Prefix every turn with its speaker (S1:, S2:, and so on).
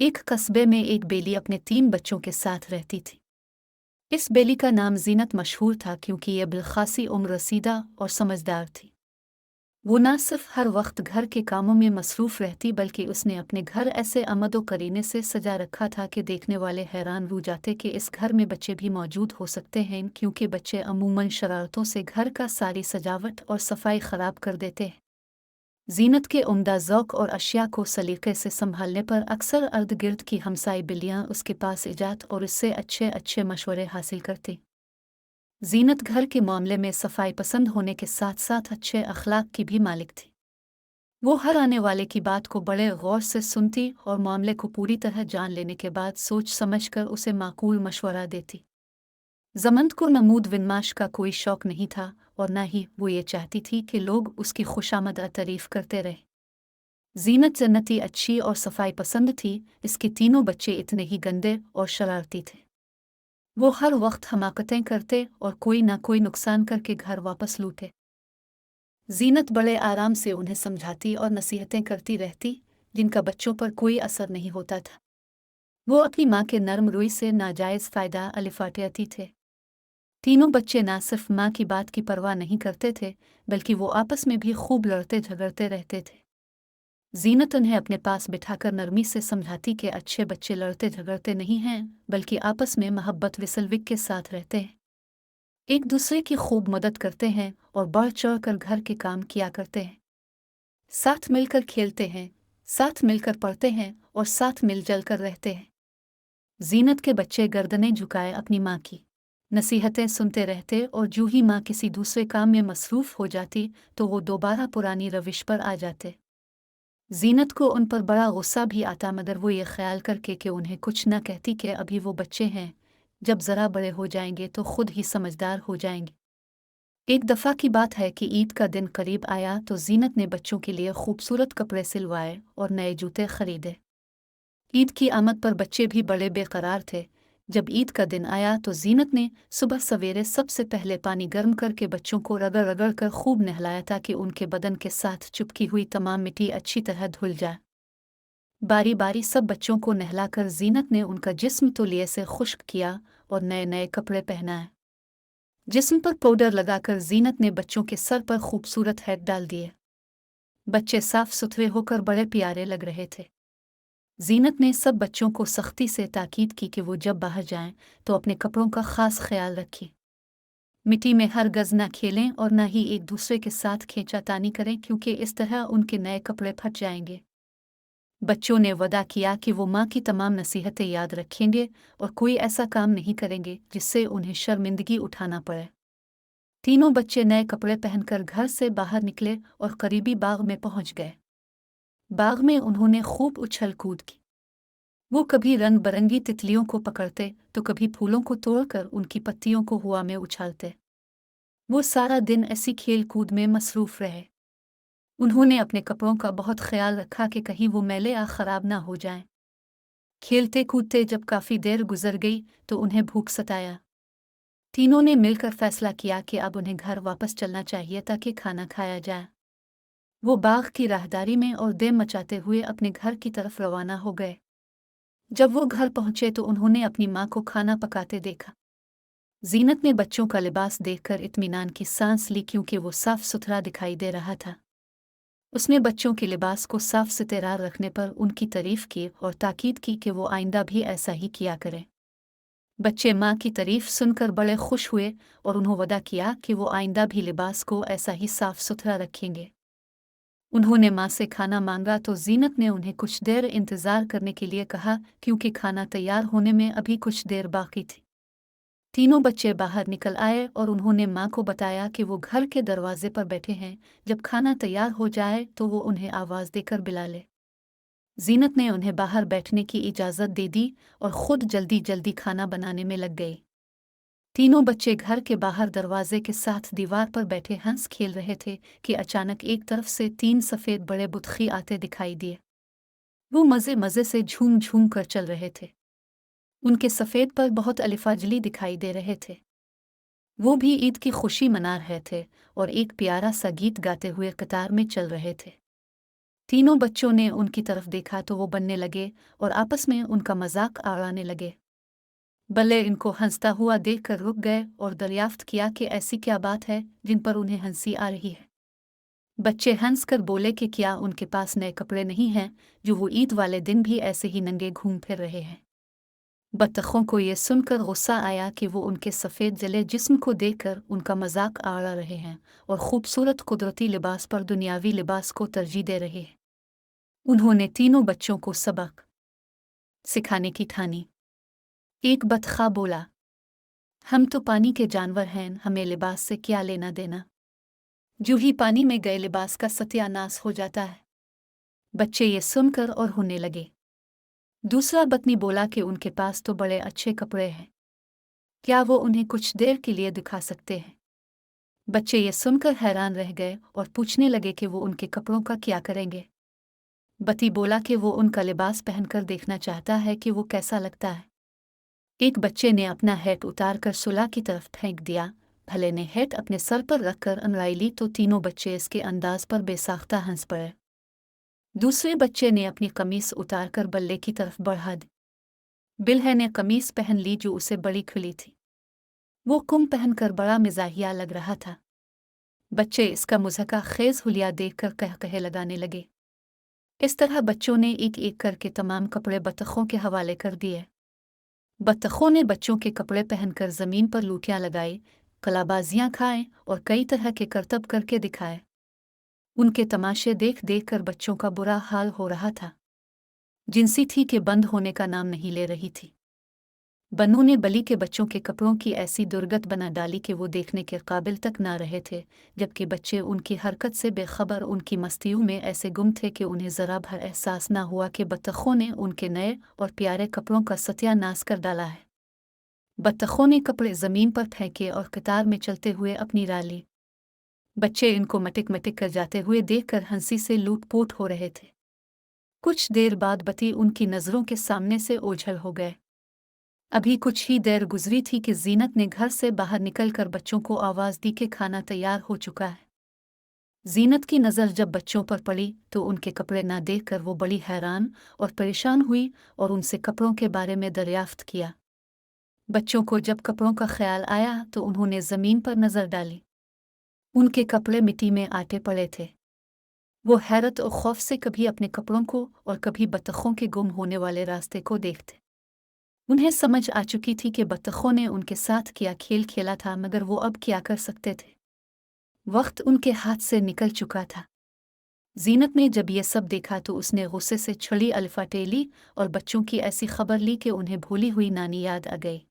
S1: एक कस्बे में एक बेली अपने 3 बच्चों के साथ रहती थी। इस बेली का नाम जीनत मशहूर था क्योंकि यह बिलखासी उम्र रसीदा और समझदार थी। वो न सिर्फ हर वक्त घर के कामों में मसरूफ रहती बल्कि उसने अपने घर ऐसे आमदो करीने से सजा रखा था कि देखने वाले हैरान हो जाते कि इस घर में बच्चे भी मौजूद हो सकते हैं, क्योंकि बच्चे अमूमन शरारतों से घर का सारी सजावट और सफाई खराब कर देते हैं। जीनत के उम्दा ज़ौक़ और अशिया को सलीक़े से संभालने पर अक्सर अर्द गिर्द की हमसाई बिल्लियाँ उसके पास इजात और इससे अच्छे अच्छे मशवरे हासिल करती। जीनत घर के मामले में सफाई पसंद होने के साथ साथ अच्छे अखलाक की भी मालिक थी। वो हर आने वाले की बात को बड़े गौर से सुनती और मामले को पूरी तरह जान लेने के बाद सोच समझ कर उसे माकूल मशवरा देती। जमंत को नमूद विनमाश का कोई शौक नहीं था और न ही वो ये चाहती थी कि लोग उसकी खुशामद तारीफ करते रहे। जीनत जन्नती अच्छी और सफाई पसंद थी, इसके 3 बच्चे इतने ही गंदे और शरारती थे। वो हर वक्त हमाकतें करते और कोई ना कोई नुकसान करके घर वापस लूटे। जीनत बड़े आराम से उन्हें समझाती और नसीहतें करती रहती, जिनका बच्चों पर कोई असर नहीं होता था। वो अपनी माँ के नरम रुई से नाजायज़ फ़ायदा अलिफाटियाती थे। 3 बच्चे ना सिर्फ माँ की बात की परवाह नहीं करते थे, बल्कि वो आपस में भी खूब लड़ते झगड़ते रहते थे। जीनत उन्हें अपने पास बिठाकर नरमी से समझाती कि अच्छे बच्चे लड़ते झगड़ते नहीं हैं, बल्कि आपस में मोहब्बत विसलविक के साथ रहते हैं, एक दूसरे की खूब मदद करते हैं और बढ़ चढ़ कर घर के काम किया करते हैं, साथ मिलकर खेलते हैं, साथ मिलकर पढ़ते हैं और साथ मिलजुल कर रहते हैं। जीनत के बच्चे गर्दनें झुकाए अपनी माँ की नसीहतें सुनते रहते और जो ही माँ किसी दूसरे काम में मसरूफ हो जाती तो वो दोबारा पुरानी रविश पर आ जाते। जीनत को उन पर बड़ा गुस्सा भी आता, मगर वो ये ख्याल करके कि उन्हें कुछ न कहती कि अभी वो बच्चे हैं, जब ज़रा बड़े हो जाएंगे तो खुद ही समझदार हो जाएंगे। एक दफ़ा की बात है कि ईद का दिन करीब आया तो जीनत ने बच्चों के लिए खूबसूरत कपड़े सिलवाए और नए जूते खरीदे। ईद की आमद पर बच्चे भी बड़े बेकरार थे। जब ईद का दिन आया तो जीनत ने सुबह सवेरे सबसे पहले पानी गर्म करके बच्चों को रगड़ रगड़ कर खूब नहलाया ताकि उनके बदन के साथ चिपकी हुई तमाम मिट्टी अच्छी तरह धुल जाए। बारी बारी सब बच्चों को नहलाकर जीनत ने उनका जिस्म तौलिए से खुश्क किया और नए नए कपड़े पहनाए। जिस्म पर पाउडर लगाकर जीनत ने बच्चों के सर पर खूबसूरत हैट डाल दिए। बच्चे साफ सुथरे होकर बड़े प्यारे लग रहे थे। जीनत ने सब बच्चों को सख्ती से ताकीद की कि वो जब बाहर जाएं तो अपने कपड़ों का खास ख्याल रखें। मिट्टी में हर गज न खेलें और न ही एक दूसरे के साथ खींचातानी करें, क्योंकि इस तरह उनके नए कपड़े फट जाएंगे। बच्चों ने वदा किया कि वो माँ की तमाम नसीहतें याद रखेंगे और कोई ऐसा काम नहीं करेंगे जिससे उन्हें शर्मिंदगी उठाना पड़े। 3 बच्चे नए कपड़े पहनकर घर से बाहर निकले और करीबी बाग में पहुंच गए। बाग में उन्होंने खूब उछल कूद की। वो कभी रंग बरंगी तितलियों को पकड़ते तो कभी फूलों को तोड़कर उनकी पत्तियों को हवा में उछालते। वो सारा दिन ऐसी खेल कूद में मसरूफ रहे। उन्होंने अपने कपड़ों का बहुत ख्याल रखा कि कहीं वो मैले या खराब ना हो जाएं। खेलते कूदते जब काफी देर गुजर गई तो उन्हें भूख सताया। तीनों ने मिलकर फैसला किया कि अब उन्हें घर वापस चलना चाहिए ताकि खाना खाया जाए। वो बाग की राहदारी में और देर मचाते हुए अपने घर की तरफ रवाना हो गए। जब वो घर पहुंचे तो उन्होंने अपनी माँ को खाना पकाते देखा। जीनत ने बच्चों का लिबास देखकर इत्मीनान की सांस ली, क्योंकि वो साफ सुथरा दिखाई दे रहा था। उसने बच्चों के लिबास को साफ सुथरा रखने पर उनकी तारीफ की और ताकीद की कि वो आइंदा भी ऐसा ही किया करें। बच्चे माँ की तारीफ सुनकर बड़े खुश हुए और उन्होंने वदा किया कि वो आइंदा भी लिबास को ऐसा ही साफ सुथरा रखेंगे। उन्होंने माँ से खाना मांगा तो जीनत ने उन्हें कुछ देर इंतज़ार करने के लिए कहा, क्योंकि खाना तैयार होने में अभी कुछ देर बाकी थी। 3 बच्चे बाहर निकल आए और उन्होंने माँ को बताया कि वो घर के दरवाजे पर बैठे हैं, जब खाना तैयार हो जाए तो वो उन्हें आवाज़ देकर बुला ले। जीनत ने उन्हें बाहर बैठने की इजाज़त दे दी और ख़ुद जल्दी जल्दी खाना बनाने में लग गई। 3 बच्चे घर के बाहर दरवाजे के साथ दीवार पर बैठे हंस खेल रहे थे कि अचानक एक तरफ से 3 सफ़ेद बड़े बुतखी आते दिखाई दिए। वो मज़े मज़े से झूम झूम कर चल रहे थे। उनके सफ़ेद पर बहुत अलिफाजली दिखाई दे रहे थे। वो भी ईद की खुशी मना रहे थे और एक प्यारा सा गीत गाते हुए कतार में चल रहे थे। तीनों बच्चों ने उनकी तरफ देखा तो वो बनने लगे और आपस में उनका मजाक उड़ाने लगे। बल्ले इनको हंसता हुआ देखकर रुक गए और दरियाफ्त किया कि ऐसी क्या बात है जिन पर उन्हें हंसी आ रही है। बच्चे हंसकर बोले कि क्या उनके पास नए कपड़े नहीं हैं जो वो ईद वाले दिन भी ऐसे ही नंगे घूम फिर रहे हैं। बत्तखों को ये सुनकर गुस्सा आया कि वो उनके सफ़ेद जले जिस्म को देखकर उनका मजाक उड़ा रहे हैं और खूबसूरत कुदरती लिबास पर दुनियावी लिबास को तरजीह दे रहे हैं। उन्होंने तीनों बच्चों को सबक सिखाने की ठानी। एक बतखा बोला, हम तो पानी के जानवर हैं, हमें लिबास से क्या लेना देना। जो ही पानी में गए लिबास का सत्यानाश हो जाता है। बच्चे ये सुनकर और होने लगे। दूसरा बतनी बोला कि उनके पास तो बड़े अच्छे कपड़े हैं, क्या वो उन्हें कुछ देर के लिए दिखा सकते हैं। बच्चे ये सुनकर हैरान रह गए और पूछने लगे कि वो उनके कपड़ों का क्या करेंगे। बती बोला कि वो उनका लिबास पहनकर देखना चाहता है कि वो कैसा लगता है। एक बच्चे ने अपना हैट उतार कर सुलह की तरफ फेंक दिया। भले ने हैट अपने सर पर रखकर अनराई ली तो तीनों बच्चे इसके अंदाज पर बेसाख्ता हंस पड़े। दूसरे बच्चे ने अपनी कमीज उतारकर बल्ले की तरफ बढ़ा दी। बिल्हे ने कमीज पहन ली जो उसे बड़ी खुली थी। वो कुम पहनकर बड़ा मिजाहिया लग रहा था। बच्चे इसका मुज़हका खेज हुलिया देखकर कहे लगाने लगे। इस तरह बच्चों ने एक एक करके तमाम कपड़े बत्तखों के हवाले कर दिए। बत्तखों ने बच्चों के कपड़े पहनकर ज़मीन पर लूटियाँ लगाई, कलाबाजियाँ खाएं और कई तरह के करतब करके दिखाए। उनके तमाशे देख देख कर बच्चों का बुरा हाल हो रहा था। जिनसी थी कि बंद होने का नाम नहीं ले रही थी। बन्नू ने बली के बच्चों के कपड़ों की ऐसी दुर्गत बना डाली कि वो देखने के काबिल तक ना रहे थे, जबकि बच्चे उनकी हरकत से बेखबर उनकी मस्तियों में ऐसे गुम थे कि उन्हें ज़रा भर एहसास ना हुआ कि बत्तखों ने उनके नए और प्यारे कपड़ों का सत्यानाश कर डाला है। बत्तखों ने कपड़े ज़मीन पर फेंके और कतार में चलते हुए अपनी राह ली। बच्चे इनको मटिक मटिक कर जाते हुए देखकर हंसी से लूटपोट हो रहे थे। कुछ देर बाद बती उनकी नज़रों के सामने से ओझल हो गए। अभी कुछ ही देर गुजरी थी कि जीनत ने घर से बाहर निकलकर बच्चों को आवाज़ दी कि खाना तैयार हो चुका है। जीनत की नज़र जब बच्चों पर पड़ी तो उनके कपड़े ना देखकर वो बड़ी हैरान और परेशान हुई और उनसे कपड़ों के बारे में दरियाफ्त किया। बच्चों को जब कपड़ों का ख्याल आया तो उन्होंने ज़मीन पर नज़र डाली। उनके कपड़े मिट्टी में आटे पड़े थे। वो हैरत और खौफ से कभी अपने कपड़ों को और कभी बत्तखों के गुम होने वाले रास्ते को देखते। उन्हें समझ आ चुकी थी कि बत्तखों ने उनके साथ क्या खेल खेला था, मगर वो अब क्या कर सकते थे। वक्त उनके हाथ से निकल चुका था। जीनत ने जब ये सब देखा तो उसने गुस्से से छड़ी अल्फा टेली और बच्चों की ऐसी खबर ली कि उन्हें भूली हुई नानी याद आ गई।